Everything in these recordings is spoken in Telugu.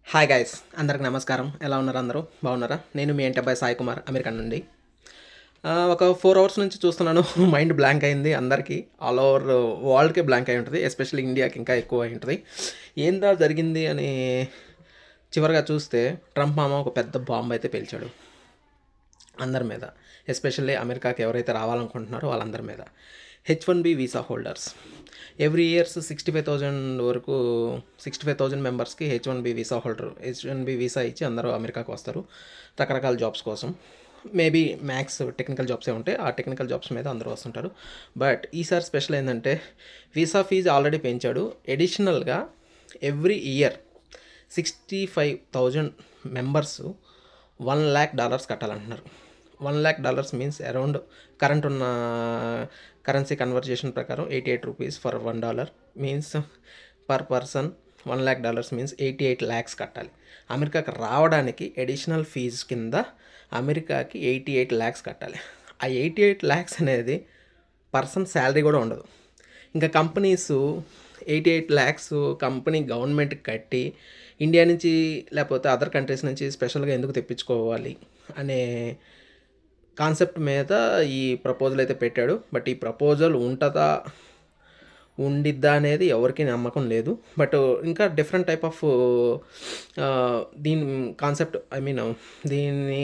హాయ్ గైస్, అందరికి నమస్కారం. ఎలా ఉన్నారు? అందరూ బాగున్నారా? నేను మీ ఇంటి అబ్బాయి సాయి కుమార్, అమెరికా నుండి. ఒక 4 అవర్స్ నుంచి చూస్తున్నాను. మైండ్ బ్లాంక్ అయింది అందరికీ. ఆల్ ఓవర్ వరల్డ్‌కే బ్లాంక్ అయి ఉంటుంది. ఎస్పెషల్లీ ఇండియాకి ఇంకా ఎక్కువ అయి ఉంటుంది. ఏందా జరిగింది అని చివరిగా చూస్తే ట్రంప్ మామ ఒక పెద్ద బాంబ్ అయితే పేల్చాడు అందరి మీద. ఎస్పెషల్లీ అమెరికాకి ఎవరైతే రావాలనుకుంటున్నారో వాళ్ళందరి మీద. H1B visa holders every years 65,000 వరకు 65,000 మెంబర్స్కి హెచ్ వన్ బి వీసా ఇచ్చి అందరూ అమెరికాకు వస్తారు రకరకాల జాబ్స్ కోసం. మేబీ మ్యాక్స్ టెక్నికల్ జాబ్సే ఉంటాయి. ఆ టెక్నికల్ జాబ్స్ మీద అందరూ వస్తుంటారు. బట్ ఈసారి స్పెషల్ ఏంటంటే వీసా ఫీజు ఆల్రెడీ పెంచాడు. ఎడిషనల్గా ఎవ్రీ ఇయర్ 65,000 మెంబర్స్ $1,00,000 కట్టాలంటున్నారు. $1,00,000 మీన్స్ అరౌండ్ కరెంట్ ఉన్న కరెన్సీ కన్వర్జేషన్ ప్రకారం 88 rupees for $1 means per person $1,00,000 means 88 lakhs కట్టాలి. అమెరికాకి రావడానికి ఎడిషనల్ ఫీజు కింద అమెరికాకి 88 lakhs కట్టాలి. ఆ 88 lakhs అనేది పర్సన్ శాలరీ కూడా ఉండదు. ఇంకా కంపెనీస్ 88 lakhs కంపెనీ గవర్నమెంట్కి కట్టి ఇండియా నుంచి లేకపోతే అదర్ కంట్రీస్ నుంచి స్పెషల్గా ఎందుకు తెప్పించుకోవాలి అనే కాన్సెప్ట్ మీద ఈ ప్రపోజల్ అయితే పెట్టాడు. బట్ ఈ ప్రపోజల్ ఉంటుందా ఉండిద్దా అనేది ఎవరికి నమ్మకం లేదు. బట్ ఇంకా డిఫరెంట్ టైప్ ఆఫ్ దీని కాన్సెప్ట్ దీని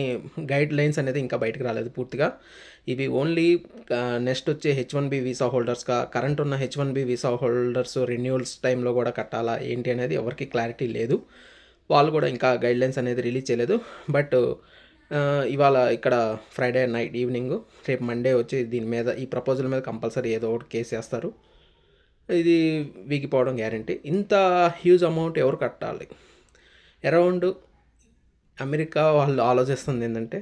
గైడ్ లైన్స్ అనేది ఇంకా బయటకు రాలేదు పూర్తిగా. ఇవి ఓన్లీ నెక్స్ట్ వచ్చే H1B వీసా హోల్డర్స్గా, కరెంట్ ఉన్న H1B వీసా హోల్డర్స్ రెన్యూవల్స్ టైంలో కూడా కట్టాలా ఏంటి అనేది ఎవరికి క్లారిటీ లేదు. వాళ్ళు కూడా ఇంకా గైడ్లైన్స్ అనేది రిలీజ్ చేయలేదు. బట్ ఇవాళ ఇక్కడ ఫ్రైడే నైట్ ఈవినింగ్, రేపు మండే వచ్చి దీని మీద ఈ ప్రపోజల్ మీద కంపల్సరీ ఏదో ఒకటి కేసు వేస్తారు. ఇది వీగిపోవడం గ్యారంటీ. ఇంత హ్యూజ్ అమౌంట్ ఎవరు కట్టాలి? అరౌండ్ అమెరికా వాళ్ళు ఆలోచిస్తుంది ఏంటంటే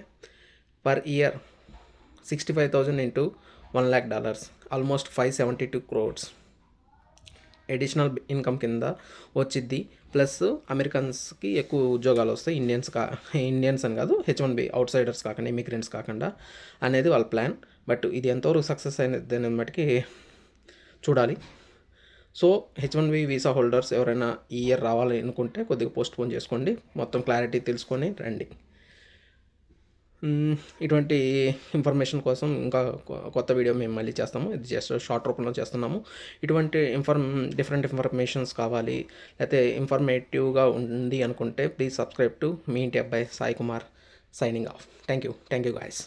per year 65,000 into $1,00,000 almost 572 crores additional income కింద వచ్చిద్ది. ప్లస్ అమెరికన్స్కి ఎక్కువ ఉద్యోగాలు వస్తాయి. ఇండియన్స్ అని కాదు, H1B అవుట్ సైడర్స్ కాకుండా, ఇమిగ్రెంట్స్ కాకుండా అనేది వాళ్ళ ప్లాన్. బట్ ఇది ఎంతవరకు సక్సెస్ అయినది బట్టి చూడాలి. సో H1B వీసా హోల్డర్స్ ఎవరైనా ఈ ఇయర్ రావాలి అనుకుంటే కొద్దిగా పోస్ట్పోన్ చేసుకోండి. మొత్తం క్లారిటీ తెలుసుకొని రండి. ఇటువంటి ఇన్ఫర్మేషన్ కోసం ఇంకా కొత్త వీడియో మేము మళ్ళీ చేస్తాము. ఇది జస్ట్ షార్ట్ రూపంలో చేస్తున్నాము. ఇటువంటి డిఫరెంట్ ఇన్ఫర్మేషన్స్ కావాలి, లేకపోతే ఇన్ఫర్మేటివ్గా ఉంది అనుకుంటే ప్లీజ్ సబ్స్క్రైబ్ టు మీ ఇంటి అబ్బాయి Sai Kumar, signing off. Thank you guys.